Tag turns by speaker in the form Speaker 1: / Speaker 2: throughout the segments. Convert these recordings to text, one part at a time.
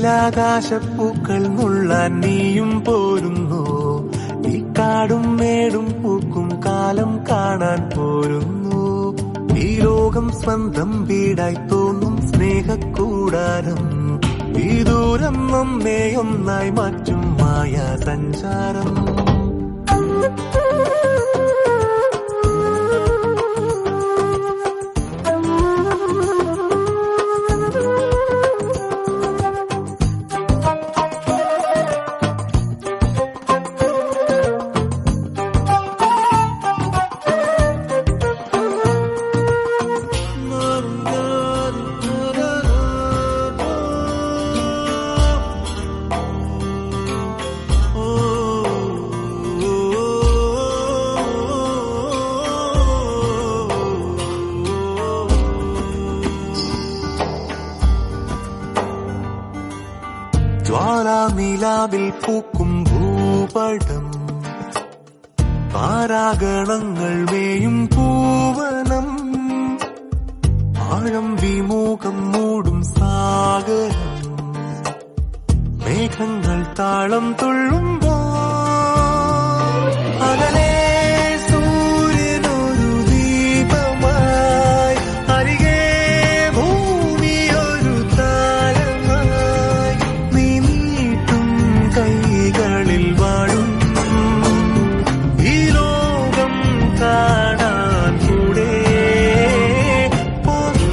Speaker 1: നീലാകാശപ്പൂക്കൾ നുള്ളാൻ നീയും പോരുന്നു. ഈ കാടും മേടും പൂക്കും കാലം കാണാൻ പോരുന്നു. ഈ ലോകം സ്വന്തം വീടായി തോന്നും സ്നേഹക്കൂടാരം. ഈ ദൂരം നമ്മെ ഒന്നായി മാറ്റും മായാ സഞ്ചാരം. ജ്വാലാനിലാവിൽ പൂക്കും ഭൂപടം, താരാഗണങ്ങൾ മേയും പൂവനം, ആഴം വിമുഖം മൂടും സാഗരം, മേഘങ്ങൾ താളം തുള്ളുമ്പോൾ അകലെ സൂര്യനൊരു ദീപമായി, അരികെ ഭൂമിയൊരു താരമായി, നീ നീട്ടും കൈകളിൽ വാഴും ഈ ലോകം കാണാൻ കൂടെ പോരൂ.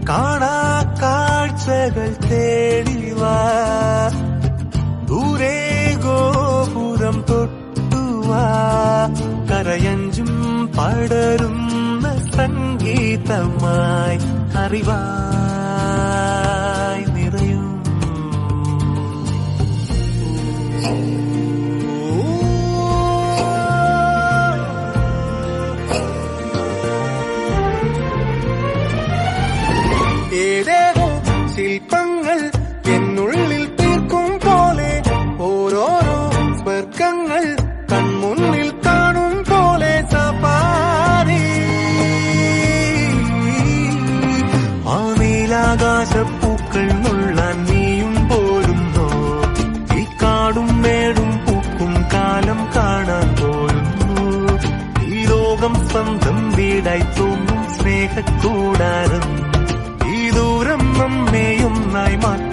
Speaker 1: കാണാ കാഴ്ചകൾ തേടിവാ, ദൂരെ ഗോപുരം തൊട്ടുവാ, കരയഞ്ചും പടരുന്ന സംഗീതമായി അറിവായി നിറയും. ഏതേതോ ശില്പങ്ങൾ എന്നുള്ളിൽ തീർക്കും പോലെ, ഓരോരോ സ്വർഗങ്ങൾ കൺമുന്നിൽ കാണും പോലെ സഫാരി. ആ നീലാകാശപ്പൂക്കൾ നുള്ളാൻ നീയും പോരുന്നോ? ഈ കാടും മേടും പൂക്കും കാലം കാണാൻ പോരുന്നു. ഈ ലോകം സ്വന്തം വീടായി തോന്നും സ്നേഹക്കൂടാരം. ഈ ദൂരം നമ്മെ ഒന്നായി മാറ്റും